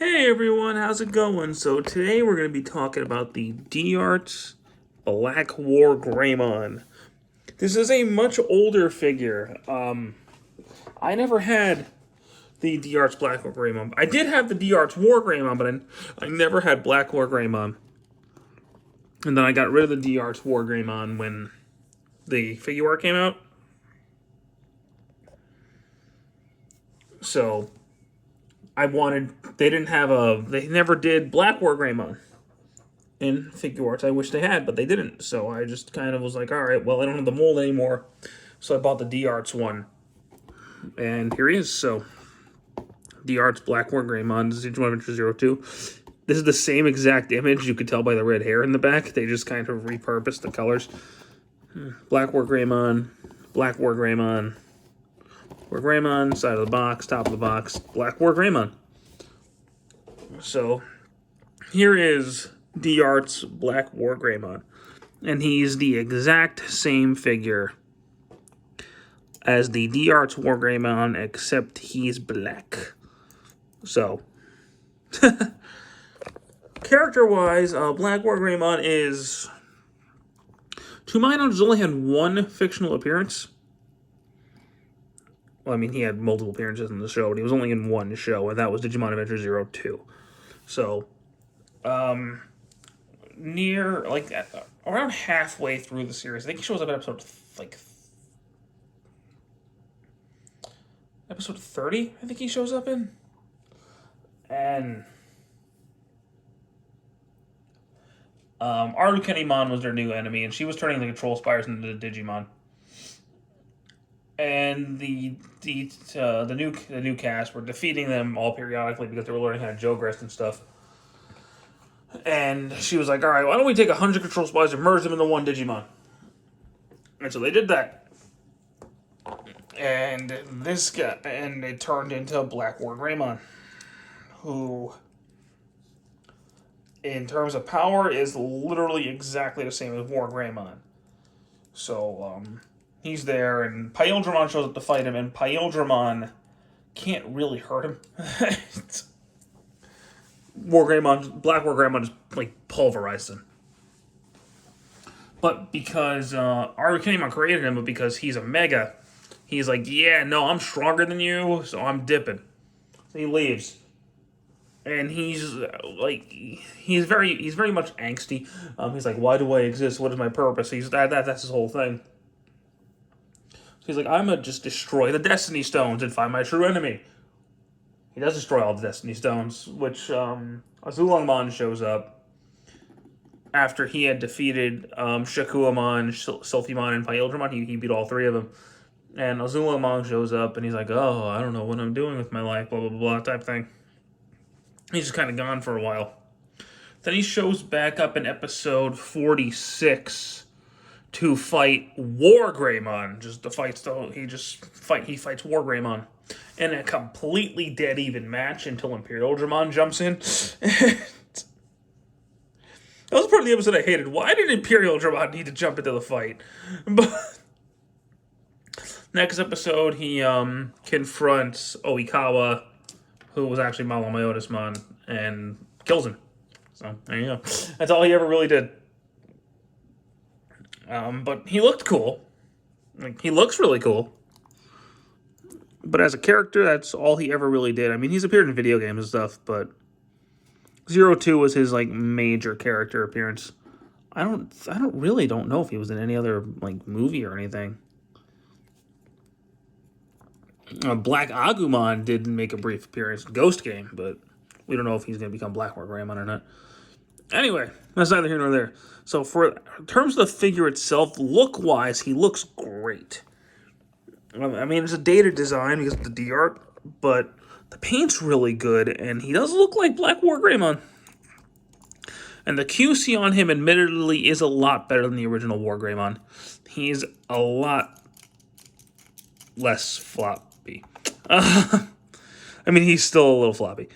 Hey everyone, how's it going? So today we're going to be talking about the D-Art BlackWarGreymon. This is a much older figure. I never had the D-Art's BlackWarGreymon. I did have the D-Art's WarGreymon, but I never had BlackWarGreymon. And then I got rid of the D-Art's WarGreymon when the figure art came out. So they never did BlackWarGreymon in figure arts. I wish they had, but they didn't. So I just kind of was like, all right, well, I don't have the mold anymore. So I bought the D-Arts one. And here he is. So D-Arts BlackWarGreymon, this is Digimon Adventure 02. This is the same exact image. You could tell by the red hair in the back. They just kind of repurposed the colors. BlackWarGreymon, BlackWarGreymon, WarGreymon, side of the box, top of the box, BlackWarGreymon. So here is D-Art's BlackWarGreymon. And he's the exact same figure as the D-Art's WarGreymon, except he's black. So, character-wise, BlackWarGreymon is, to my knowledge, has only had one fictional appearance. Well, I mean, he had multiple appearances in the show, but he was only in one show, and that was Digimon Adventure 02. So, around halfway through the series, I think he shows up at episode 30, I think he shows up in. And Articulation was their new enemy, and she was turning the control spires into the Digimon. And the new cast were defeating them all periodically because they were learning how to Jogress and stuff. And she was like, all right, why don't we take 100 control spires and merge them into one Digimon? And so they did that. And it turned into BlackWarGreymon, who, in terms of power, is literally exactly the same as WarGreymon. So, he's there, and Paildramon shows up to fight him, and Paildramon can't really hurt him. BlackWarGreymon just, pulverized him. But because Articulation created him, but because he's a mega, he's like, yeah, no, I'm stronger than you, so I'm dipping. So he leaves. And he's very much angsty. He's like, why do I exist? What is my purpose? That's his whole thing. So he's like, I'm gonna just destroy the Destiny Stones and find my true enemy. He does destroy all the Destiny Stones, which Azulongmon shows up after he had defeated Shakuamon, Sulfimon, and Paildramon. He beat all three of them. And Azulongmon shows up, and he's like, oh, I don't know what I'm doing with my life, blah, blah, blah, type thing. He's just kind of gone for a while. Then he shows back up in episode 46 to fight WarGreymon. He fights WarGreymon in a completely dead even match until Imperialdramon jumps in. That was part of the episode I hated. Why did Imperialdramon need to jump into the fight? But next episode, he confronts Oikawa, who was actually Malamyotismon, and kills him. So, there you go. That's all he ever really did. But he looked cool. He looks really cool. But as a character, that's all he ever really did. I mean, he's appeared in video games and stuff, but 02 was his, major character appearance. I really don't know if he was in any other, movie or anything. Black Agumon did make a brief appearance in Ghost Game, but we don't know if he's going to become BlackWarGreymon or not. Anyway, that's neither here nor there. So in terms of the figure itself, look-wise, he looks great. I mean, it's a dated design because of the D-Art, but the paint's really good, and he does look like BlackWarGreymon. And the QC on him, admittedly, is a lot better than the original WarGreymon. He's a lot less floppy. I mean, he's still a little floppy.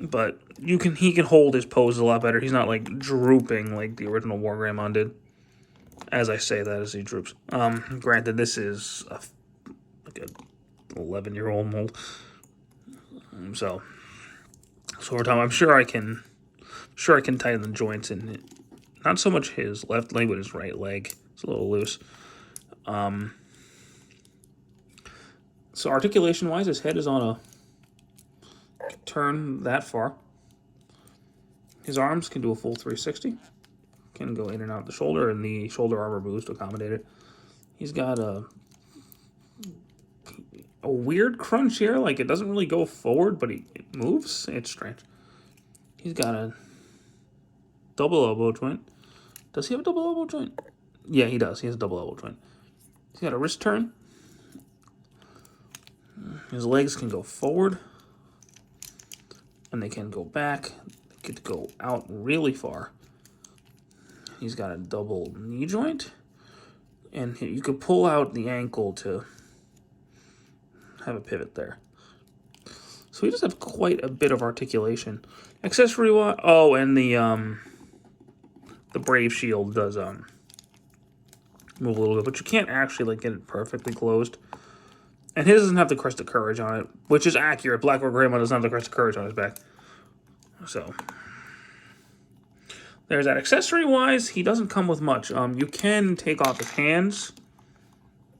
But he can hold his pose a lot better. He's not, drooping like the original WarGreymon did. As I say that as he droops. Granted, this is a 11-year-old mold. So, So over time, I'm sure I can tighten the joints in it. Not so much his left leg, but his right leg. It's a little loose. So articulation-wise, his head is on a turn that far. His arms can do a full 360. Can go in and out the shoulder, and the shoulder armor moves to accommodate it. He's got a weird crunch here. Like, it doesn't really go forward, but it moves. It's strange. He's got a double elbow joint. Does he have a double elbow joint? Yeah, he does. He has a double elbow joint. He's got a wrist turn. His legs can go forward, and they can go back. They could go out really far. He's got a double knee joint, and you could pull out the ankle to have a pivot there. So he does have quite a bit of articulation. Accessory, oh, and the Brave Shield does move a little bit, but you can't actually get it perfectly closed. And his doesn't have the Crest of Courage on it, which is accurate. BlackWarGreymon doesn't have the Crest of Courage on his back. So there's that. Accessory-wise, he doesn't come with much. You can take off his hands,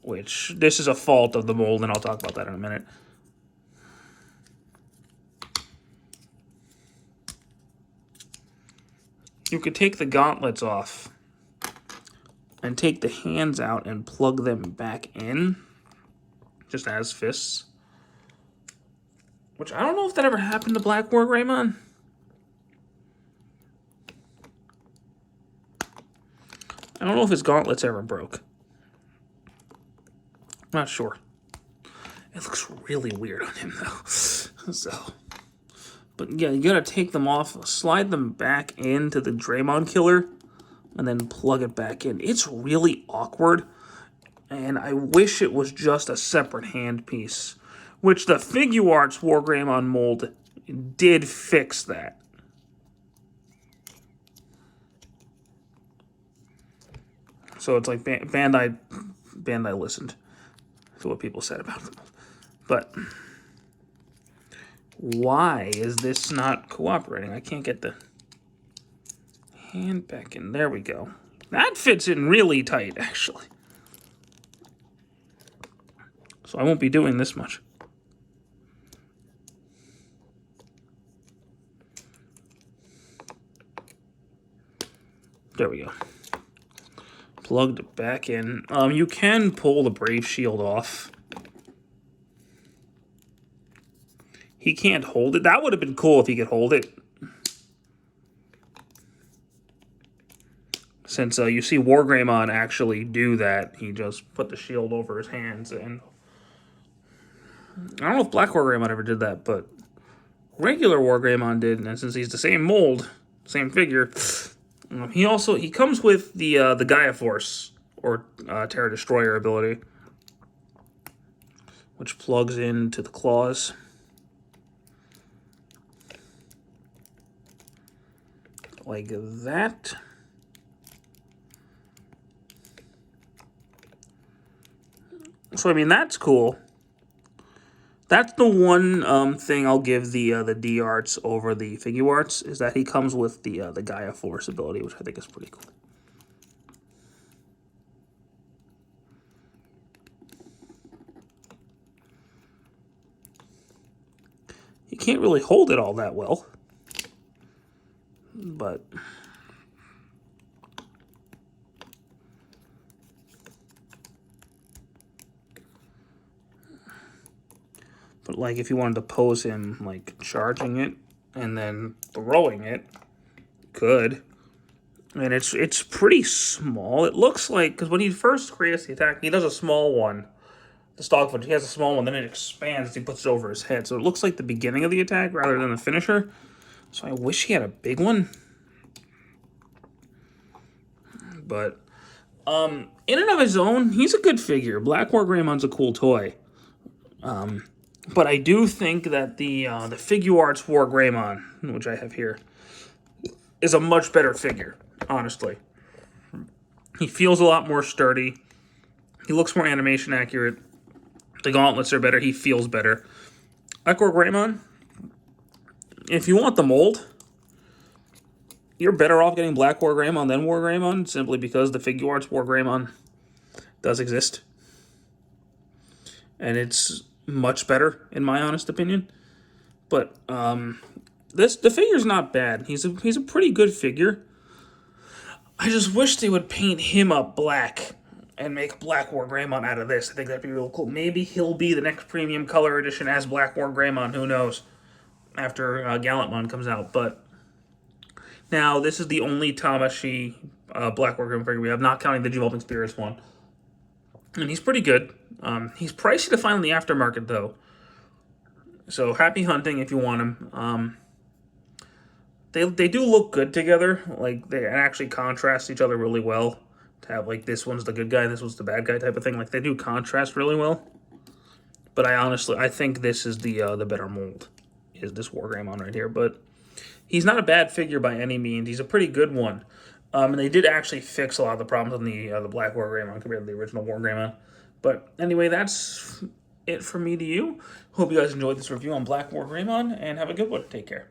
which this is a fault of the mold, and I'll talk about that in a minute. You could take the gauntlets off and take the hands out and plug them back in, just as fists. Which I don't know if that ever happened to BlackWarGreymon. I don't know if his gauntlets ever broke. I'm not sure. It looks really weird on him, though. So, but yeah, you gotta take them off, slide them back into the Greymon killer, and then plug it back in. It's really awkward, and I wish it was just a separate hand piece, which the Figuarts WarGreymon mold did fix that. So it's like Bandai listened to what people said about them. But why is this not cooperating? I can't get the hand back in. There we go. That fits in really tight, actually. So I won't be doing this much. There we go. Plugged it back in. You can pull the Brave Shield off. He can't hold it. That would have been cool if he could hold it. Since you see WarGreymon actually do that. He just put the shield over his hands. And I don't know if BlackWarGreymon ever did that, but regular WarGreymon did. And since he's the same mold, same figure, he comes with the Gaia Force, or Terra Destroyer ability, which plugs into the claws. Like that. So, I mean, that's cool. That's the one thing I'll give the D-Arts over the Figuarts, is that he comes with the Gaia Force ability, which I think is pretty cool. He can't really hold it all that well, but like if you wanted to pose him like charging it and then throwing it, could. And it's pretty small. It looks like, because when he first creates the attack, he does a small one. The stock footage, he has a small one, then it expands, he puts it over his head. So it looks like the beginning of the attack rather than the finisher. So I wish he had a big one. But in and of his own, he's a good figure. BlackWarGreymon's a cool toy. But I do think that the Figuarts WarGreymon, which I have here, is a much better figure, honestly. He feels a lot more sturdy. He looks more animation accurate. The gauntlets are better. He feels better. BlackWarGreymon, if you want the mold, you're better off getting BlackWarGreymon than WarGreymon, simply because the Figure Arts WarGreymon does exist. And it's much better, in my honest opinion. But the figure's not bad. He's a pretty good figure. I just wish they would paint him up black and make BlackWarGreymon out of this. I think that'd be real cool. Maybe he'll be the next premium color edition as BlackWarGreymon. Who knows? After Gallantmon comes out. But now, this is the only Tamashii BlackWarGreymon figure we have, not counting the Evolving Spirits one. And he's pretty good. He's pricey to find in the aftermarket, though. So, happy hunting if you want him. They do look good together. Like, they actually contrast each other really well. To have, like, this one's the good guy, this one's the bad guy type of thing. Like, they do contrast really well. But I think this is the better mold. Is this WarGreymon right here. But he's not a bad figure by any means. He's a pretty good one. And they did actually fix a lot of the problems on the BlackWarGreymon compared to the original WarGreymon. But anyway, that's it from me to you. Hope you guys enjoyed this review on BlackWarGreymon, and have a good one. Take care.